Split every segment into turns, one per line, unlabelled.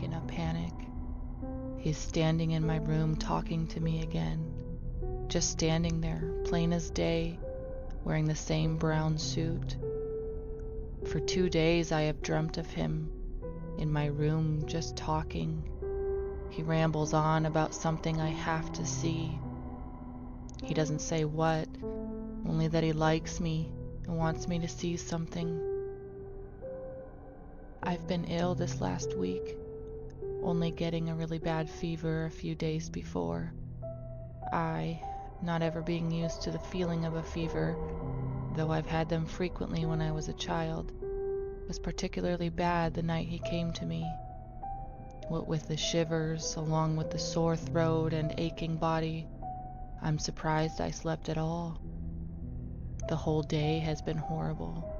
in a panic. He's standing in my room talking to me again. Just standing there, plain as day, wearing the same brown suit. For 2 days I have dreamt of him in my room, just talking. He rambles on about something I have to see. He doesn't say what, only that he likes me and wants me to see something. I've been ill this last week, only getting a really bad fever a few days before. I, not ever being used to the feeling of a fever, though I've had them frequently when I was a child, was particularly bad the night he came to me. What with the shivers, along with the sore throat and aching body, I'm surprised I slept at all. The whole day has been horrible.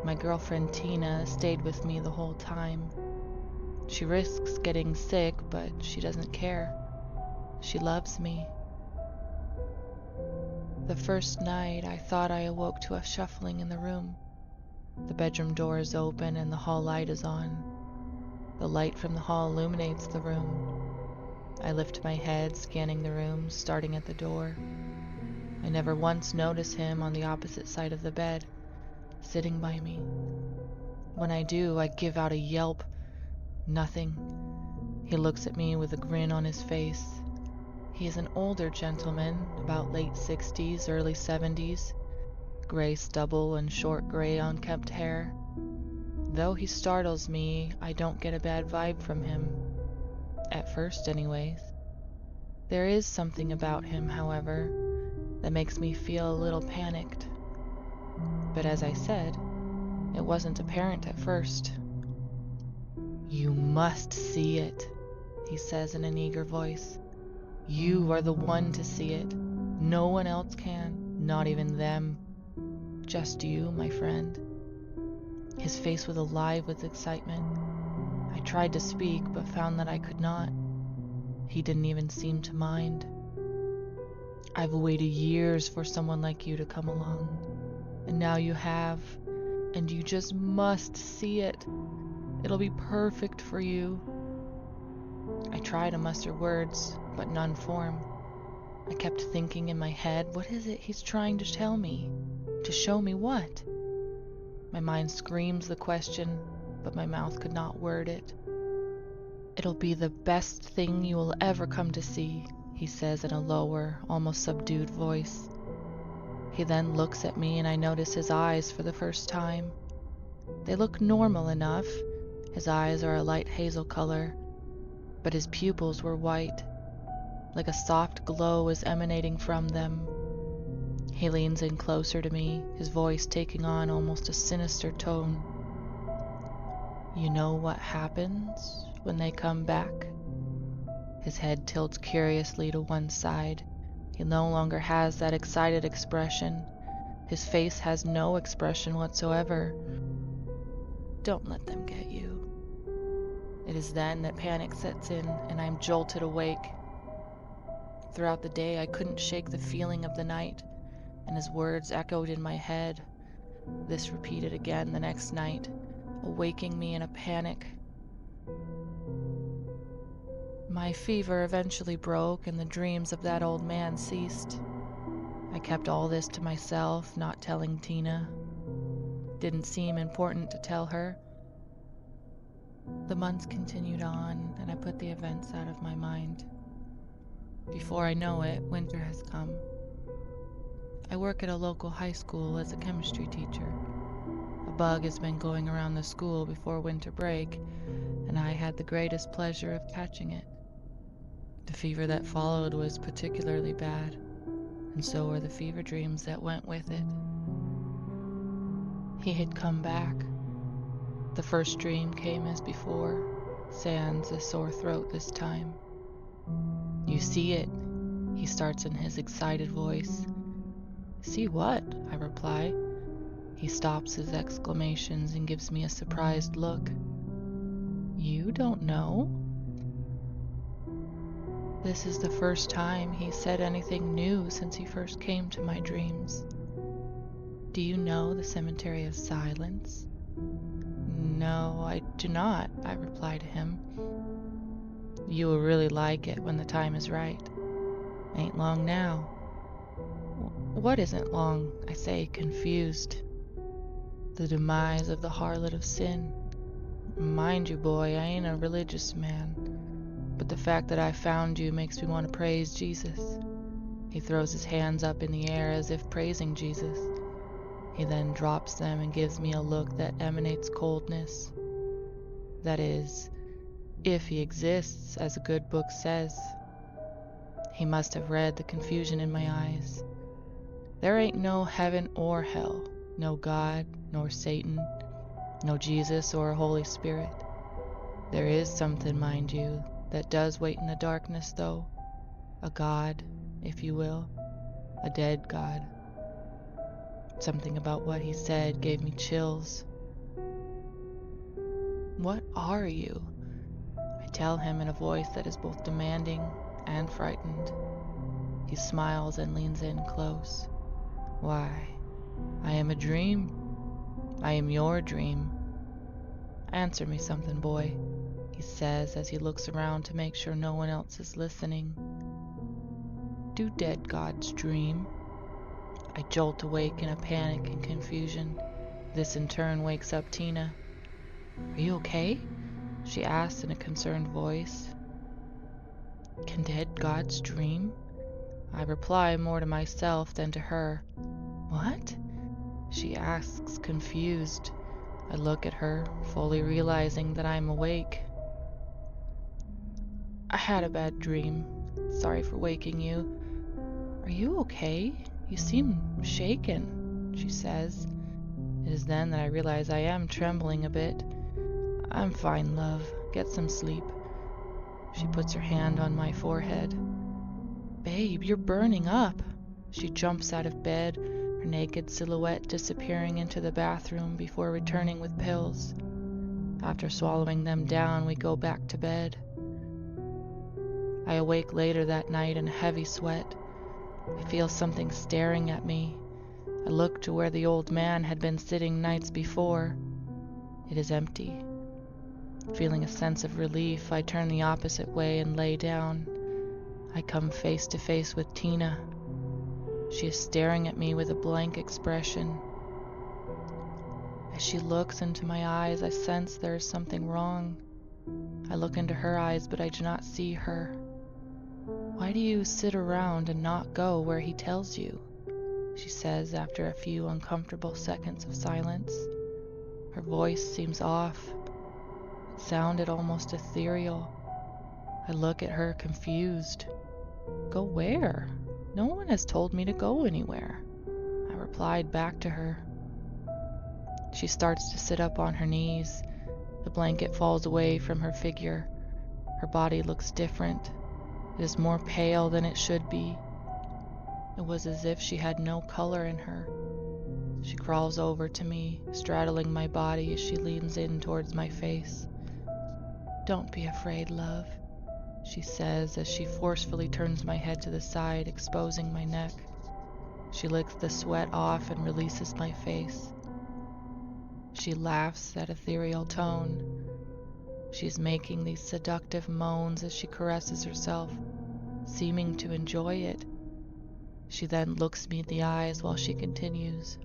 My girlfriend Tina stayed with me the whole time. She risks getting sick, but she doesn't care. She loves me. The first night, I thought I awoke to a shuffling in the room. The bedroom door is open and the hall light is on. The light from the hall illuminates the room. I lift my head, scanning the room, starting at the door. I never once notice him on the opposite side of the bed, sitting by me. When I do, I give out a yelp. Nothing. He looks at me with a grin on his face. He is an older gentleman, about late 60s, early 70s, gray stubble and short gray unkempt hair. Though he startles me, I don't get a bad vibe from him. At first, anyways. There is something about him, however, that makes me feel a little panicked. But as I said, it wasn't apparent at first. "You must see it," he says in an eager voice. "You are the one to see it. No one else can, not even them. Just you, my friend." His face was alive with excitement. I tried to speak, but found that I could not. He didn't even seem to mind. "I've waited years for someone like you to come along, and now you have, and you just must see it. It'll be perfect for you." I try to muster words, but none form. I kept thinking in my head, what is it he's trying to tell me? To show me what? My mind screams the question, but my mouth could not word it. "It'll be the best thing you will ever come to see," he says in a lower, almost subdued voice. He then looks at me and I notice his eyes for the first time. They look normal enough. His eyes are a light hazel color, but his pupils were white, like a soft glow is emanating from them. He leans in closer to me, his voice taking on almost a sinister tone. "You know what happens when they come back?" His head tilts curiously to one side. He no longer has that excited expression. His face has no expression whatsoever. "Don't let them get you." It is then that panic sets in and I am jolted awake. Throughout the day, I couldn't shake the feeling of the night, and his words echoed in my head. This repeated again the next night, awaking me in a panic. My fever eventually broke and the dreams of that old man ceased. I kept all this to myself, not telling Tina. Didn't seem important to tell her. The months continued on, and I put the events out of my mind. Before I know it, winter has come. I work at a local high school as a chemistry teacher. A bug has been going around the school before winter break, and I had the greatest pleasure of catching it. The fever that followed was particularly bad, and so were the fever dreams that went with it. He had come back. The first dream came as before, sans a sore throat this time. "You see it," he starts in his excited voice. "See what?" I reply. He stops his exclamations and gives me a surprised look. "You don't know?" This is the first time he said anything new since he first came to my dreams. "Do you know the Cemetery of Silence?" "No, I do not, I reply to him. You will really like it when the time is right. Ain't long now. What isn't long? I say, confused. The demise of the harlot of sin. Mind you, boy, I ain't a religious man, but the fact that I found you makes me want to praise Jesus. He throws his hands up in the air as if praising Jesus. He then drops them and gives me a look that emanates coldness. That is, if he exists, as a good book says. He must have read the confusion in my eyes. There ain't no heaven or hell, no God, nor Satan, no Jesus or Holy Spirit. There is something, mind you, that does wait in the darkness, though. A God, if you will. A dead God. Something about what he said gave me chills. What are you? I tell him in a voice that is both demanding and frightened. He smiles and leans in close. Why, I am a dream. I am your dream. Answer me something, boy, he says as he looks around to make sure no one else is listening. Do dead gods dream? I jolt awake in a panic and confusion. This in turn wakes up Tina. Are you okay? She asks in a concerned voice. Can dead gods dream? I reply more to myself than to her. What? She asks, confused. I look at her, fully realizing that I'm awake. I had a bad dream. Sorry for waking you. Are you okay? You seem shaken, she says. It is then that I realize I am trembling a bit. I'm fine, love. Get some sleep. She puts her hand on my forehead. Babe, you're burning up. She jumps out of bed, her naked silhouette disappearing into the bathroom before returning with pills. After swallowing them down, we go back to bed. I awake later that night in a heavy sweat. I feel something staring at me. I look to where the old man had been sitting nights before. It is empty. Feeling a sense of relief, I turn the opposite way and lay down. I come face to face with Tina. She is staring at me with a blank expression. As she looks into my eyes, I sense there is something wrong. I look into her eyes, but I do not see her. Why do you sit around and not go where he tells you? She says after a few uncomfortable seconds of silence. Her voice seems off. It sounded almost ethereal. I look at her confused. Go where? No one has told me to go anywhere. I replied back to her. She starts to sit up on her knees. The blanket falls away from her figure. Her body looks different. It is more pale than it should be. It was as if she had no color in her. She crawls over to me, straddling my body as she leans in towards my face. Don't be afraid, love, she says as she forcefully turns my head to the side, exposing my neck. She licks the sweat off and releases my face. She laughs at ethereal tone. She's making these seductive moans as she caresses herself, seeming to enjoy it. She then looks me in the eyes while she continues.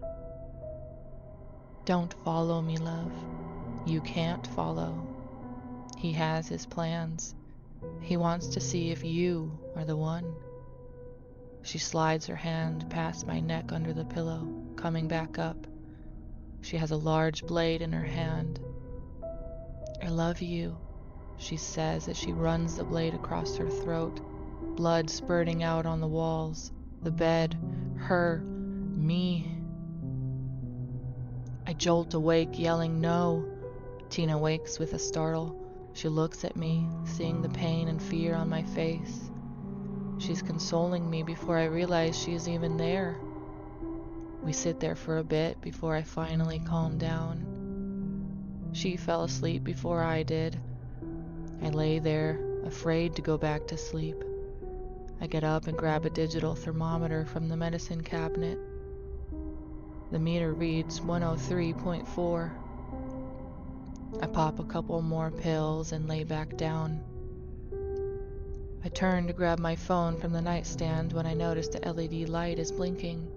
Don't follow me, love. You can't follow. He has his plans. He wants to see if you are the one. She slides her hand past my neck under the pillow, coming back up. She has a large blade in her hand. I love you, she says as she runs the blade across her throat, blood spurting out on the walls, the bed, her, me. I jolt awake, yelling no. Tina wakes with a startle. She looks at me, seeing the pain and fear on my face. She's consoling me before I realize she is even there. We sit there for a bit before I finally calm down. She fell asleep before I did. I lay there, afraid to go back to sleep. I get up and grab a digital thermometer from the medicine cabinet. The meter reads 103.4. I pop a couple more pills and lay back down. I turn to grab my phone from the nightstand when I notice the LED light is blinking.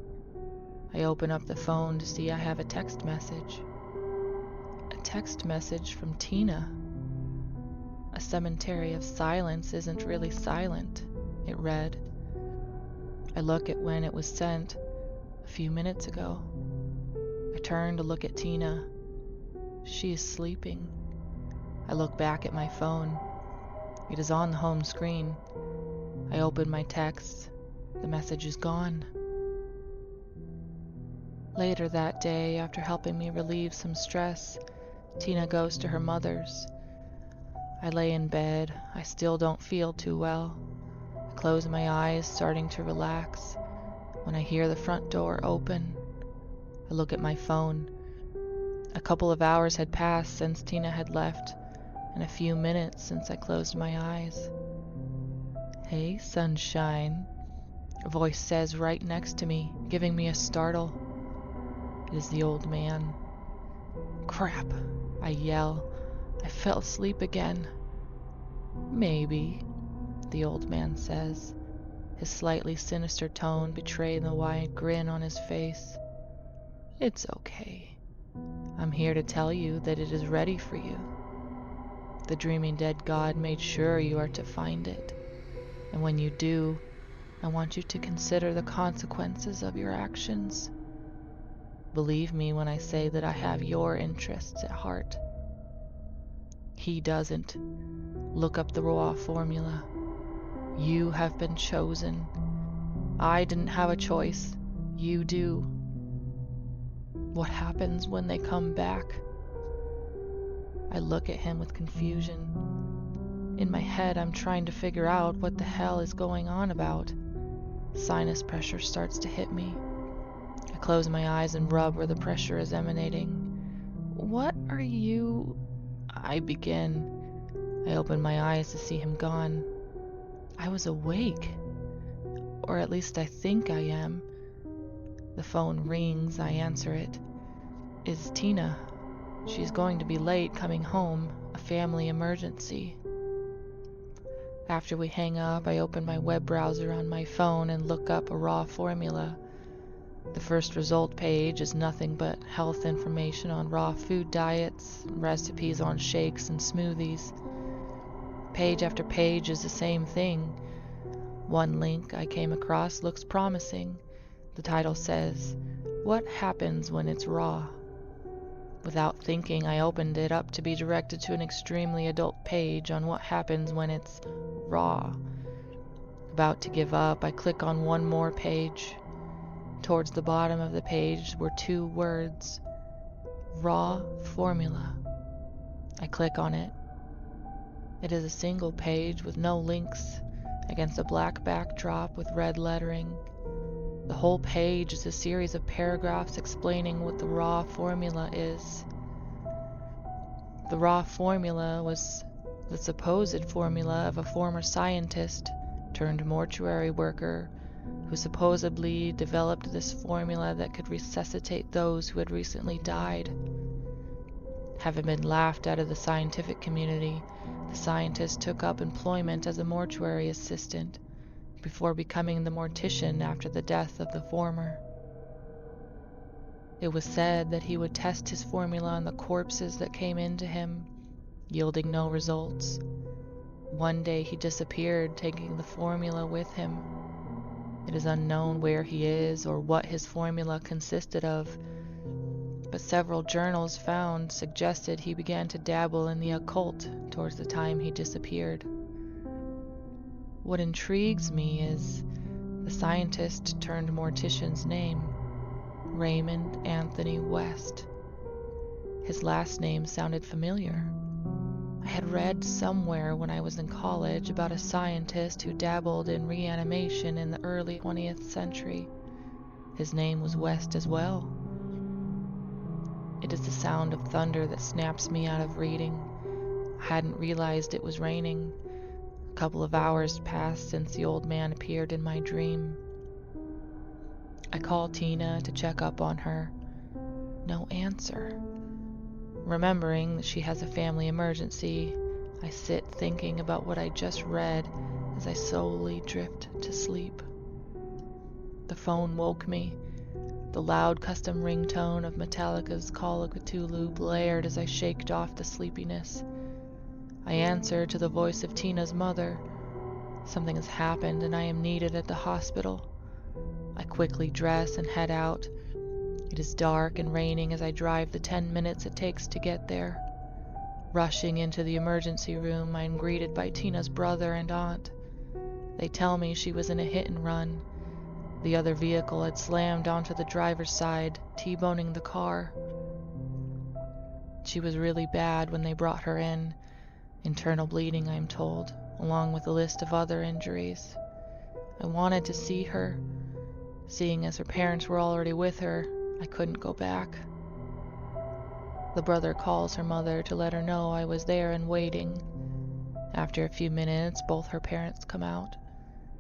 I open up the phone to see I have a text message. A text message from Tina. A cemetery of silence isn't really silent, it read. I look at when it was sent, a few minutes ago. I turn to look at Tina. She is sleeping. I look back at my phone. It is on the home screen. I open my text. The message is gone. Later that day, after helping me relieve some stress, Tina goes to her mother's. I lay in bed. I still don't feel too well. I close my eyes, starting to relax, when I hear the front door open. I look at my phone. A couple of hours had passed since Tina had left, and a few minutes since I closed my eyes. "Hey, sunshine," a voice says right next to me, giving me a startle. It is the old man. "Crap," I yell. I fell asleep again. "Maybe," the old man says, his slightly sinister tone betraying the wide grin on his face. "It's okay. I'm here to tell you that it is ready for you. The dreaming dead god made sure you are to find it. And when you do, I want you to consider the consequences of your actions. Believe me when I say that I have your interests at heart." He doesn't. Look up the raw formula. You have been chosen. I didn't have a choice. You do. What happens when they come back? I look at him with confusion. In my head, I'm trying to figure out what the hell is going on about. Sinus pressure starts to hit me. I close my eyes and rub where the pressure is emanating. "What are you?" I begin. I open my eyes to see him gone. I was awake. Or at least I think I am. The phone rings. I answer it. It's Tina. She's going to be late coming home. A family emergency. After we hang up, I open my web browser on my phone and look up a raw formula. The first result page is nothing but health information on raw food diets, recipes on shakes and smoothies. Page after page is the same thing. One link I came across looks promising. The title says, "What happens when it's raw?" Without thinking, I opened it up to be directed to an extremely adult page on what happens when it's raw. About to give up, I click on one more page. Towards the bottom of the page were two words, "Raw Formula." I click on it. It is a single page with no links, against a black backdrop with red lettering. The whole page is a series of paragraphs explaining what the raw formula is. The raw formula was the supposed formula of a former scientist turned mortuary worker who supposedly developed this formula that could resuscitate those who had recently died. Having been laughed out of the scientific community, the scientist took up employment as a mortuary assistant before becoming the mortician after the death of the former. It was said that he would test his formula on the corpses that came into him, yielding no results. One day he disappeared, taking the formula with him. It is unknown where he is or what his formula consisted of, but several journals found suggested he began to dabble in the occult towards the time he disappeared. What intrigues me is the scientist turned mortician's name, Raymond Anthony West. His last name sounded familiar. I had read somewhere when I was in college about a scientist who dabbled in reanimation in the early 20th century. His name was West as well. It is the sound of thunder that snaps me out of reading. I hadn't realized it was raining. A couple of hours passed since the old man appeared in my dream. I called Tina to check up on her. No answer. Remembering that she has a family emergency, I sit thinking about what I just read as I slowly drift to sleep. The phone woke me. The loud custom ringtone of Metallica's Call of Cthulhu blared as I shaked off the sleepiness. I answered to the voice of Tina's mother. Something has happened and I am needed at the hospital. I quickly dress and head out. It is dark and raining as I drive the 10 minutes it takes to get there. Rushing into the emergency room, I am greeted by Tina's brother and aunt. They tell me she was in a hit and run. The other vehicle had slammed onto the driver's side, T-boning the car. She was really bad when they brought her in. Internal bleeding, I am told, along with a list of other injuries. I wanted to see her. Seeing as her parents were already with her, I couldn't go back. The brother calls her mother to let her know I was there and waiting. After a few minutes, both her parents come out.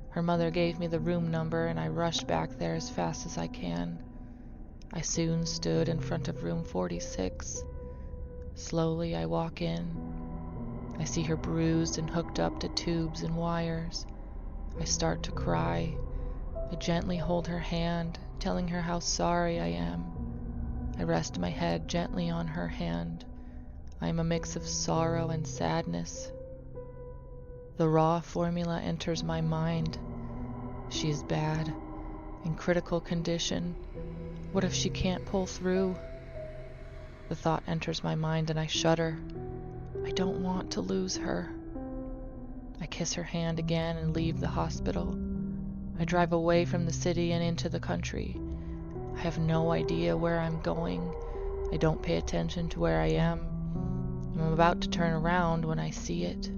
Her mother gave me the room number and I rushed back there as fast as I can. I soon stood in front of room 46. Slowly I walk in. I see her bruised and hooked up to tubes and wires. I start to cry. I gently hold her hand, telling her how sorry I am. I rest my head gently on her hand. I am a mix of sorrow and sadness. The raw formula enters my mind. She is bad, in critical condition. What if she can't pull through? The thought enters my mind and I shudder. I don't want to lose her. I kiss her hand again and leave the hospital. I drive away from the city and into the country. I have no idea where I'm going. I don't pay attention to where I am. I'm about to turn around when I see it.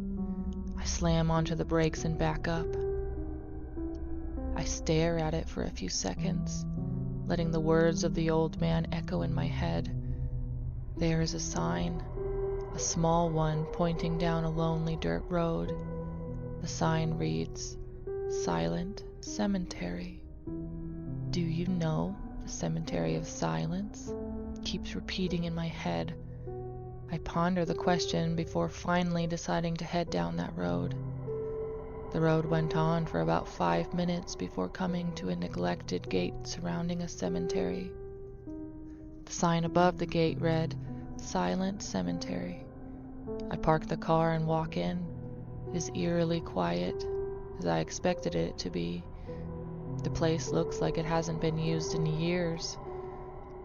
I slam onto the brakes and back up. I stare at it for a few seconds, letting the words of the old man echo in my head. There is a sign, a small one pointing down a lonely dirt road. The sign reads, Silent Cemetery. Do you know the Cemetery of Silence? Keeps repeating in my head. I ponder the question before finally deciding to head down that road. The road went on for about 5 minutes before coming to a neglected gate surrounding a cemetery. The sign above the gate read, Silent Cemetery. I park the car and walk in. It is eerily quiet, as I expected it to be. The place looks like it hasn't been used in years.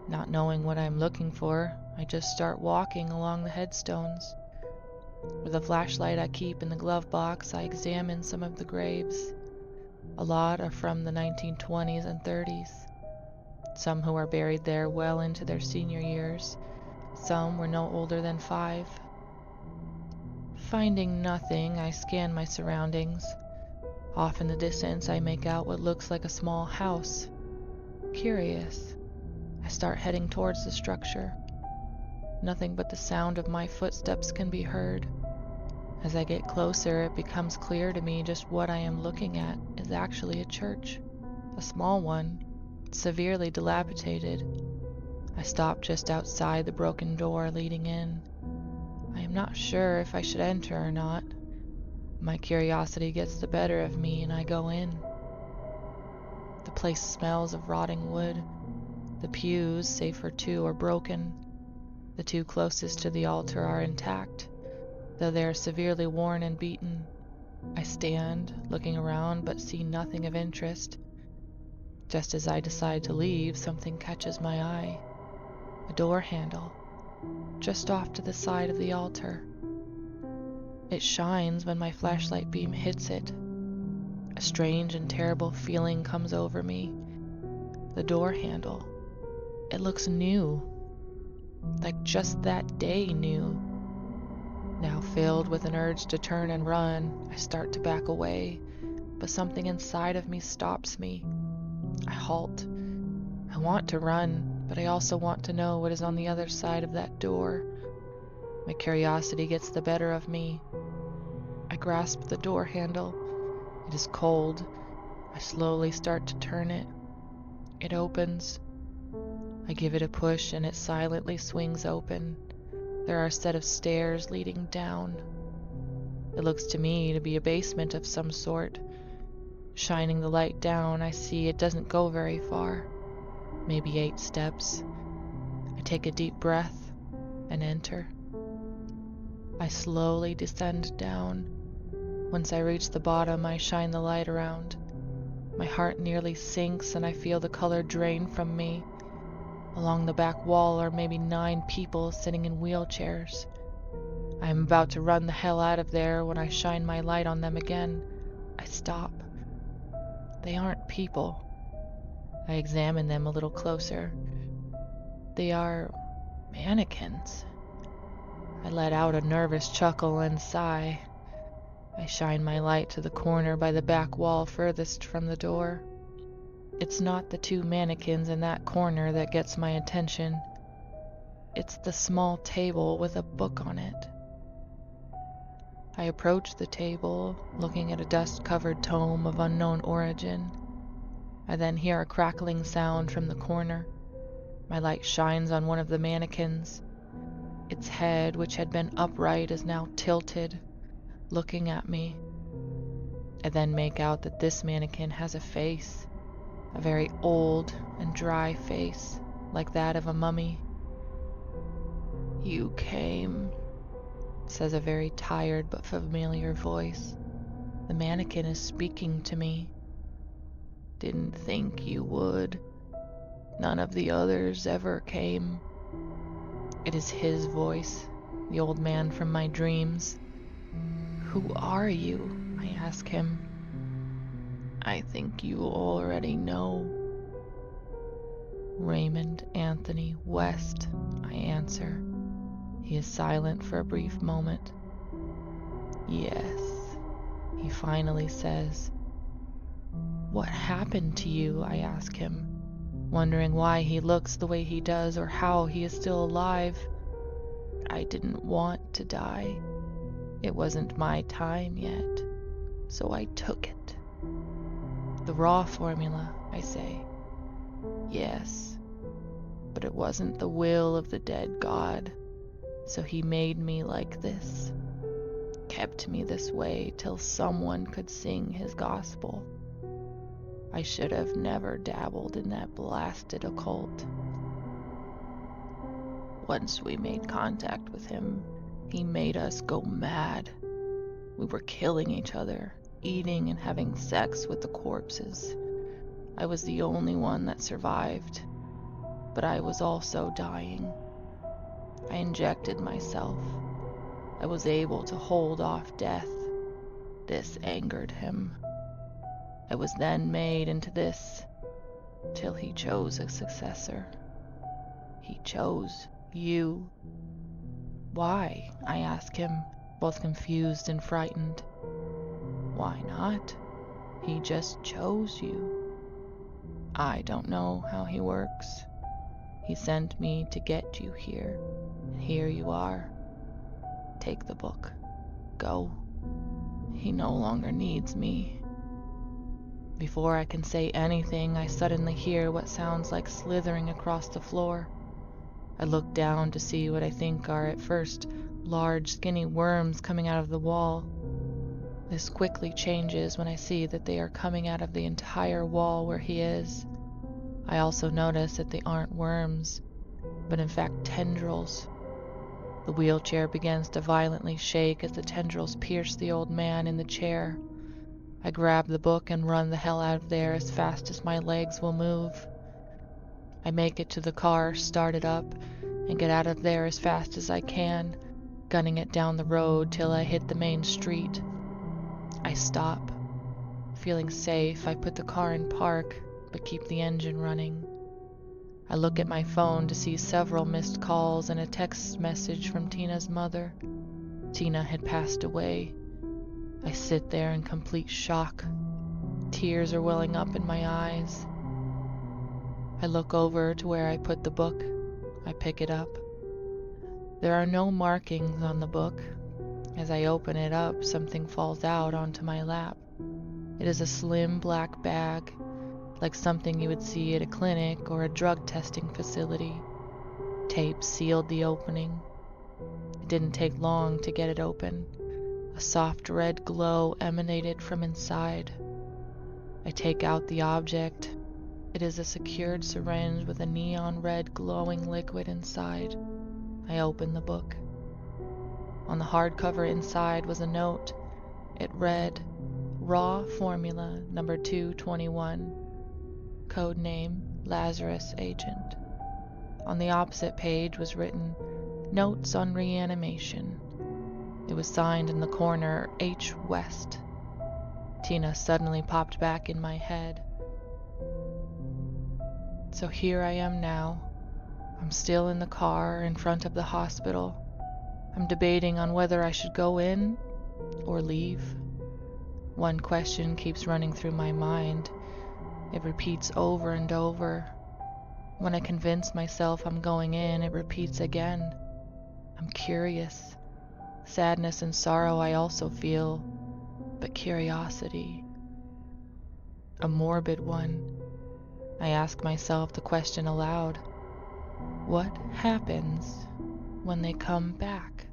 Not knowing what I'm looking for, I just start walking along the headstones. With a flashlight I keep in the glove box, I examine some of the graves. A lot are from the 1920s and 30s. Some who are buried there well into their senior years. Some were no older than 5. Finding nothing, I scan my surroundings. Off in the distance, I make out what looks like a small house. Curious, I start heading towards the structure. Nothing but the sound of my footsteps can be heard. As I get closer, it becomes clear to me just what I am looking at is actually a church. A small one, severely dilapidated. I stop just outside the broken door leading in. I am not sure if I should enter or not. My curiosity gets the better of me and I go in. The place smells of rotting wood. The pews, save for 2, are broken. The 2 closest to the altar are intact, though they are severely worn and beaten. I stand, looking around, but see nothing of interest. Just as I decide to leave, something catches my eye. A door handle, just off to the side of the altar. It shines when my flashlight beam hits it. A strange and terrible feeling comes over me. The door handle, it looks new, like just that day new. Now filled with an urge to turn and run, I start to back away, but something inside of me stops me. I halt. I want to run, but I also want to know what is on the other side of that door. My curiosity gets the better of me. I grasp the door handle. It is cold. I slowly start to turn it. It opens. I give it a push and it silently swings open. There are a set of stairs leading down. It looks to me to be a basement of some sort. Shining the light down, I see it doesn't go very far. Maybe 8 steps. I take a deep breath and enter. I slowly descend down. Once I reach the bottom, I shine the light around. My heart nearly sinks and I feel the color drain from me. Along the back wall are maybe 9 people sitting in wheelchairs. I am about to run the hell out of there when I shine my light on them again. I stop. They aren't people. I examine them a little closer. They are mannequins. I let out a nervous chuckle and sigh. I shine my light to the corner by the back wall furthest from the door. It's not the 2 mannequins in that corner that gets my attention. It's the small table with a book on it. I approach the table, looking at a dust-covered tome of unknown origin. I then hear a crackling sound from the corner. My light shines on one of the mannequins. Its head, which had been upright, is now tilted, looking at me. I then make out that this mannequin has a face, a very old and dry face, like that of a mummy. "You came," says a very tired but familiar voice. The mannequin is speaking to me. "Didn't think you would. None of the others ever came." It is his voice, the old man from my dreams. "Who are you?" I ask him. "I think you already know." "Raymond Anthony West," I answer. He is silent for a brief moment. "Yes," he finally says. "What happened to you?" I ask him, wondering why he looks the way he does or how he is still alive. "I didn't want to die. It wasn't my time yet, so I took it." "The raw formula," I say. "Yes, but it wasn't the will of the dead God, so he made me like this, kept me this way till someone could sing his gospel. I should have never dabbled in that blasted occult. Once we made contact with him, he made us go mad. We were killing each other, eating and having sex with the corpses. I was the only one that survived, but I was also dying. I injected myself. I was able to hold off death. This angered him. I was then made into this, till he chose a successor. He chose you." "Why?" I ask him, both confused and frightened. "Why not? He just chose you. I don't know how he works. He sent me to get you here, and here you are. Take the book. Go. He no longer needs me." Before I can say anything, I suddenly hear what sounds like slithering across the floor. I look down to see what I think are at first large, skinny worms coming out of the wall. This quickly changes when I see that they are coming out of the entire wall where he is. I also notice that they aren't worms, but in fact tendrils. The wheelchair begins to violently shake as the tendrils pierce the old man in the chair. I grab the book and run the hell out of there as fast as my legs will move. I make it to the car, start it up, and get out of there as fast as I can, gunning it down the road till I hit the main street. I stop. Feeling safe, I put the car in park, but keep the engine running. I look at my phone to see several missed calls and a text message from Tina's mother. Tina had passed away. I sit there in complete shock. Tears are welling up in my eyes. I look over to where I put the book. I pick it up. There are no markings on the book. As I open it up, something falls out onto my lap. It is a slim black bag, like something you would see at a clinic or a drug testing facility. Tape sealed the opening. didn't take long to get it open. A soft red glow emanated from inside. I take out the object. It is a secured syringe with a neon red glowing liquid inside. I open the book. On the hardcover inside was a note. It read, "Raw formula number 221. Code name, Lazarus Agent." On the opposite page was written, "Notes on reanimation." It was signed in the corner, H. West. Tina suddenly popped back in my head. So here I am now. I'm still in the car in front of the hospital. I'm debating on whether I should go in or leave. One question keeps running through my mind. It repeats over and over. When I convince myself I'm going in, it repeats again. I'm curious. Sadness and sorrow I also feel, but curiosity, a morbid one. I ask myself the question aloud. What happens when they come back?